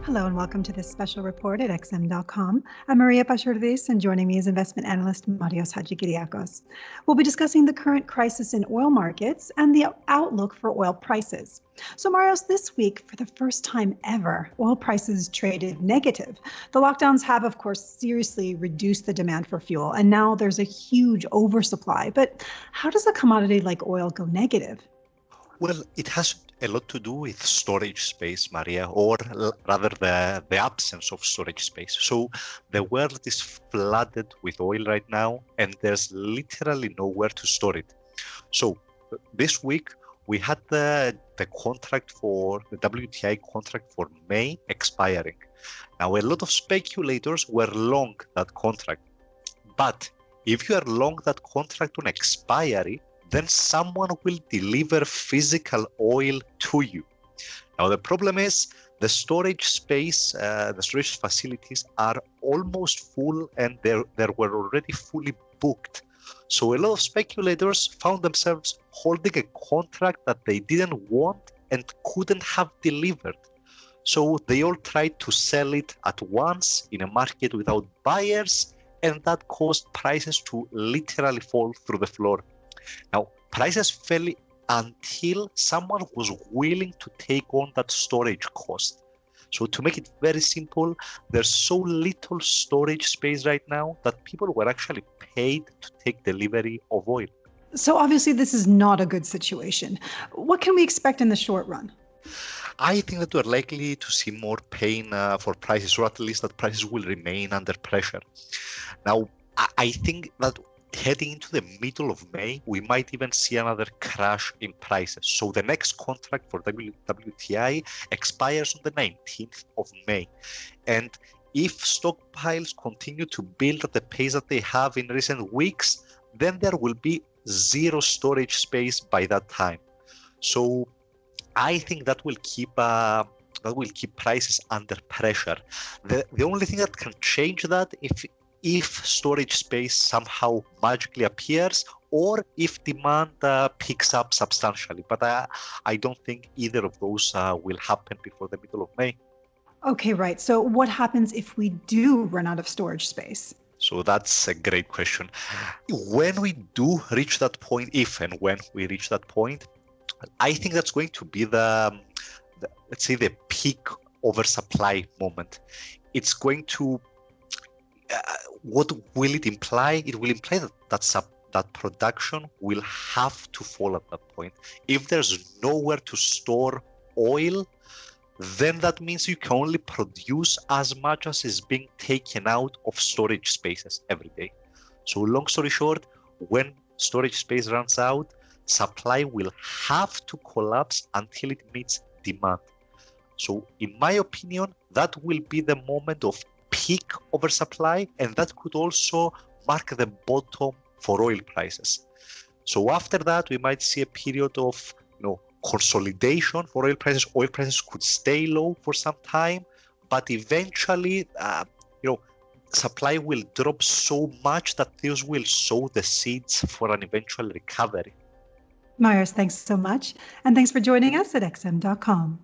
Hello and welcome to this special report at xm.com. I'm Maria Pachordis, and joining me is investment analyst Marios Hadjikyriacos. We'll be discussing the current crisis in oil markets and the outlook for oil prices. So Marios, this week, for the first time ever, oil prices traded negative. The lockdowns have, of course, seriously reduced the demand for fuel, and now there's a huge oversupply. But how does a commodity like oil go negative? Well, it has a lot to do with storage space, Maria, or rather the absence of storage space. So the world is flooded with oil right now, and there's literally nowhere to store it. So this week, we had the contract for the WTI contract for May expiring. Now, a lot of speculators were long that contract. But if you are long that contract on expiry, then someone will deliver physical oil to you. Now, the problem is the storage space, the storage facilities are almost full, and they were already fully booked. So a lot of speculators found themselves holding a contract that they didn't want and couldn't have delivered. So they all tried to sell it at once in a market without buyers, and that caused prices to literally fall through the floor. Now, prices fell until someone was willing to take on that storage cost. So to make it very simple, there's so little storage space right now that people were actually paid to take delivery of oil. So obviously this is not a good situation. What can we expect in the short run? I think that we're likely to see more pain for prices, or at least that prices will remain under pressure. Now, I think that heading into the middle of May, we might even see another crash in prices. So the next contract for WTI expires on the 19th of May. And if stockpiles continue to build at the pace that they have in recent weeks, then there will be zero storage space by that time. So I think that will keep prices under pressure. The only thing that can change that if storage space somehow magically appears, or if demand picks up substantially. But I don't think either of those will happen before the middle of May. Okay, right. So what happens if we do run out of storage space? So that's a great question. When we do reach that point, if and when we reach that point, I think that's going to be let's say the peak oversupply moment. It's going to what will it imply? It will imply that production will have to fall at that point. If there's nowhere to store oil, then that means you can only produce as much as is being taken out of storage spaces every day. So long story short, when storage space runs out, supply will have to collapse until it meets demand. So in my opinion, that will be the moment of peak oversupply, and that could also mark the bottom for oil prices. So after that, we might see a period of consolidation for oil prices. Oil prices could stay low for some time, but eventually, supply will drop so much that this will sow the seeds for an eventual recovery. Marios, thanks so much. And thanks for joining us at xm.com.